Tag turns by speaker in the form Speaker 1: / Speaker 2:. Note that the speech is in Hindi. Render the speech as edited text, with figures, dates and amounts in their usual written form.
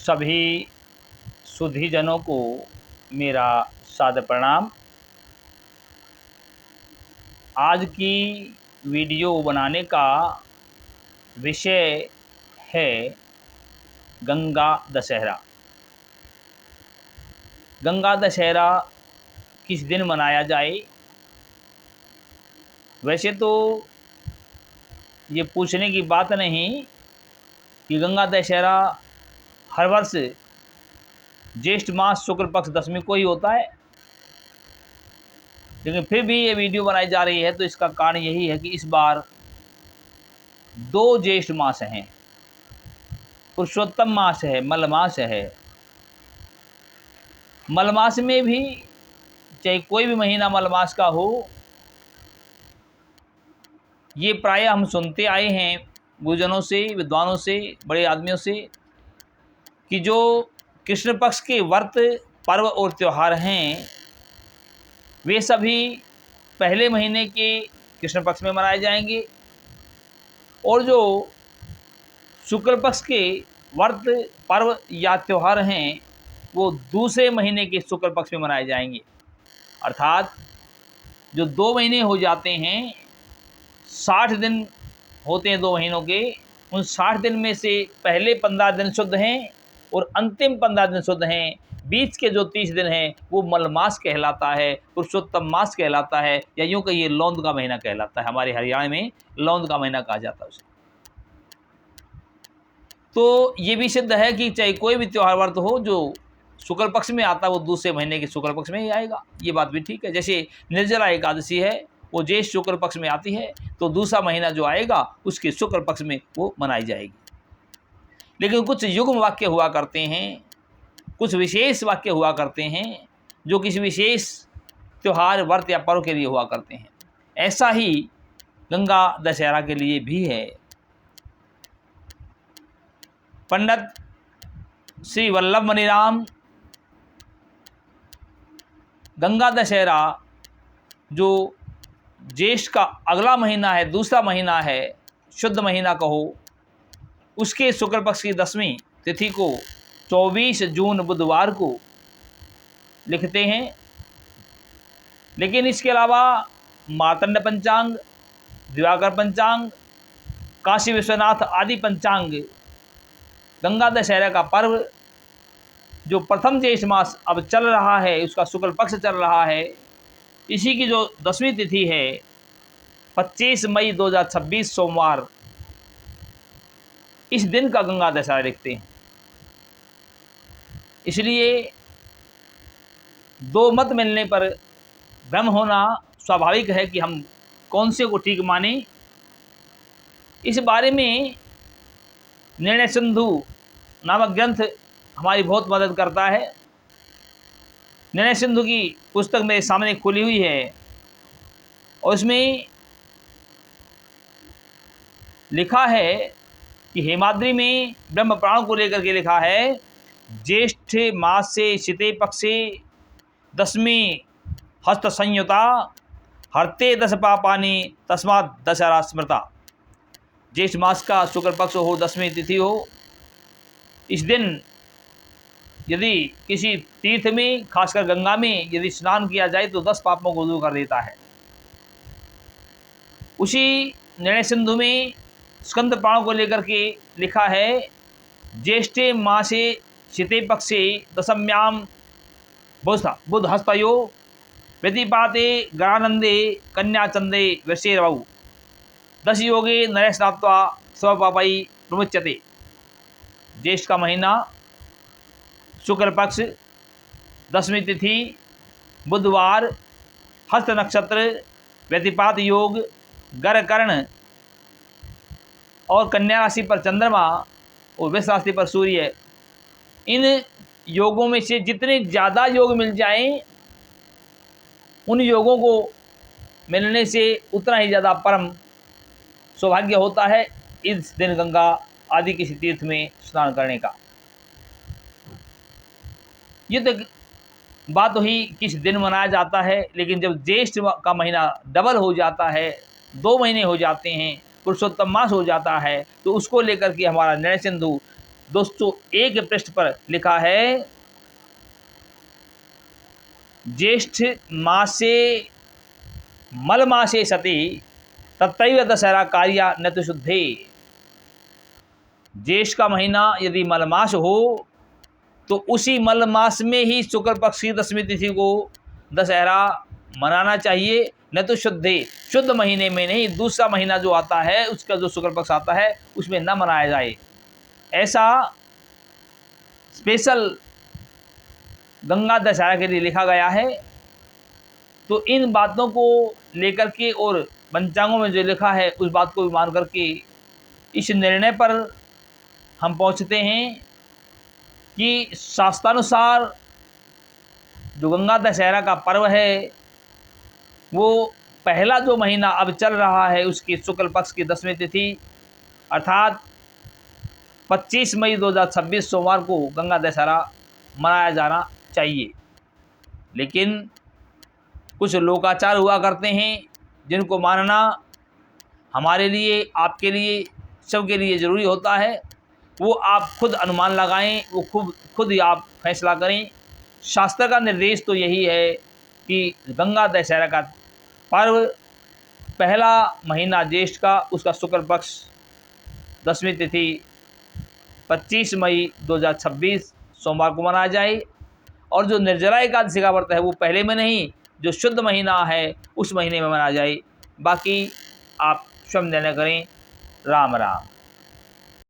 Speaker 1: सभी सुधीजनों को मेरा सादर प्रणाम। आज की वीडियो बनाने का विषय है गंगा दशहरा। गंगा दशहरा किस दिन मनाया जाए? वैसे तो ये पूछने की बात नहीं कि गंगा दशहरा हर वर्ष ज्येष्ठ मास शुक्ल पक्ष दशमी को ही होता है, लेकिन फिर भी ये वीडियो बनाई जा रही है तो इसका कारण यही है कि इस बार दो ज्येष्ठ मास हैं, पुरुषोत्तम मास है, मलमास है। मलमास में भी चाहे कोई भी महीना मलमास का हो, ये प्राय हम सुनते आए हैं गुरुजनों से, विद्वानों से, बड़े आदमियों से कि जो कृष्ण पक्ष के व्रत, पर्व और त्यौहार हैं वे सभी पहले महीने के कृष्ण पक्ष में मनाए जाएंगे और जो शुक्ल पक्ष के व्रत, पर्व या त्यौहार हैं वो दूसरे महीने के शुक्ल पक्ष में मनाए जाएंगे। अर्थात जो 2 महीने हो जाते हैं, 60 दिन होते हैं 2 महीनों के, उन 60 दिन में से पहले 15 दिन शुद्ध हैं और अंतिम 15 दिन शुद्ध हैं। बीच के जो 30 दिन हैं वो मलमास कहलाता है, पुरुषोत्तम मास कहलाता है, या यूँ कहिए लौंद का महीना कहलाता है। हमारे हरियाणा में लौंद का महीना कहा जाता है उसे। तो ये भी सिद्ध है कि चाहे कोई भी त्यौहार व्रत हो जो शुक्ल पक्ष में आता है वो दूसरे महीने के शुक्ल पक्ष में ही आएगा। ये बात भी ठीक है। जैसे निर्जला एकादशी है, वो ज्येष्ठ शुक्ल पक्ष में आती है तो दूसरा महीना जो आएगा उसके शुक्ल पक्ष में वो मनाई जाएगी। लेकिन कुछ युग्म वाक्य हुआ करते हैं, कुछ विशेष वाक्य हुआ करते हैं जो किसी विशेष त्यौहार, व्रत या पर्व के लिए हुआ करते हैं। ऐसा ही गंगा दशहरा के लिए भी है। पंडित श्री वल्लभ मणिराम गंगा दशहरा जो ज्येष्ठ का अगला महीना है, दूसरा महीना है, शुद्ध महीना कहो, उसके शुक्ल पक्ष की 10वीं तिथि को 24 जून बुधवार को लिखते हैं। लेकिन इसके अलावा मार्तंड पंचांग, दिवाकर पंचांग, काशी विश्वनाथ आदि पंचांग गंगा दशहरा का पर्व जो प्रथम ज्येष्ठ मास अब चल रहा है, उसका शुक्ल पक्ष चल रहा है, इसी की जो 10वीं तिथि है 25 मई 2026 सोमवार, इस दिन का गंगा दशहरा लिखते हैं। इसलिए दो मत मिलने पर भ्रम होना स्वाभाविक है कि हम कौन से को ठीक माने। इस बारे में निर्णय सिंधु नामक ग्रंथ हमारी बहुत मदद करता है। निर्णय सिंधु की पुस्तक मेरे सामने खुली हुई है और इसमें लिखा है कि हेमाद्रि में ब्रह्म पुराण को लेकर के लिखा है, ज्येष्ठ मास से शीते पक्षे 10वीं हस्त संयुता हरते 10 पापानि तस्मात् दशहरा स्मृता। ज्येष्ठ मास का शुक्ल पक्ष हो, 10वीं तिथि हो, इस दिन यदि किसी तीर्थ में, खासकर गंगा में यदि स्नान किया जाए तो 10 पापों को दूर कर देता है। उसी निर्णय सिंधु में स्कंद पुराण को लेकर के लिखा है, ज्येष्ठे मासे शीते पक्षे 10म्याम बुध हस्तयो व्यतिपाते गणानंदे कन्याचंदे वैशेरवौ 10 योगे नरेश स्नात्वा स्वपापई प्रमुच्यते। ज्येष्ठ का महीना, शुक्ल पक्ष, 10वीं तिथि, बुधवार, हस्त नक्षत्र, व्यतिपात योग, गर कर्ण और कन्या राशि पर चंद्रमा और वृष राशि पर सूर्य, इन योगों में से जितने ज़्यादा योग मिल जाएं उन योगों को मिलने से उतना ही ज़्यादा परम सौभाग्य होता है इस दिन गंगा आदि किसी तीर्थ में स्नान करने का। ये तो बात हुई किस दिन मनाया जाता है, लेकिन जब ज्येष्ठ का महीना डबल हो जाता है, 2 महीने हो जाते हैं, पुरुषोत्तम मास हो जाता है, तो उसको लेकर के हमारा निर्णय सिंधु 201 पृष्ठ पर लिखा है, ज्येष्ठ मासे मल मासे सति तत्रैव दशहरा कार्या न तो शुद्धे। ज्येष्ठ का महीना यदि मलमास हो तो उसी मलमास में ही शुक्ल पक्ष की दसवीं तिथि को दशहरा मनाना चाहिए, न तो शुद्ध महीने में नहीं, दूसरा महीना जो आता है उसका जो शुक्ल पक्ष आता है उसमें न मनाया जाए। ऐसा स्पेशल गंगा दशहरा के लिए लिखा गया है। तो इन बातों को लेकर के और पंचांगों में जो लिखा है उस बात को भी मान करके इस निर्णय पर हम पहुंचते हैं कि शास्त्रानुसार जो गंगा दशहरा का पर्व है वो पहला जो महीना अब चल रहा है उसकी शुक्ल पक्ष की 10वीं तिथि अर्थात 25 मई 2026 सोमवार को गंगा दशहरा मनाया जाना चाहिए। लेकिन कुछ लोकाचार हुआ करते हैं जिनको मानना हमारे लिए, आपके लिए, सबके लिए ज़रूरी होता है। वो आप खुद अनुमान लगाएं, वो खुद ही आप फैसला करें। शास्त्र का निर्देश तो यही है कि गंगा दशहरा का पर्व पहला महीना ज्येष्ठ का उसका शुक्ल पक्ष 10वीं तिथि 25 मई 2026 सोमवार को मनाया जाए, और जो निर्जला एकादशी का व्रत है वो पहले में नहीं, जो शुद्ध महीना है उस महीने में मनाया जाए। बाकी आप स्वयं निर्णय करें। राम राम।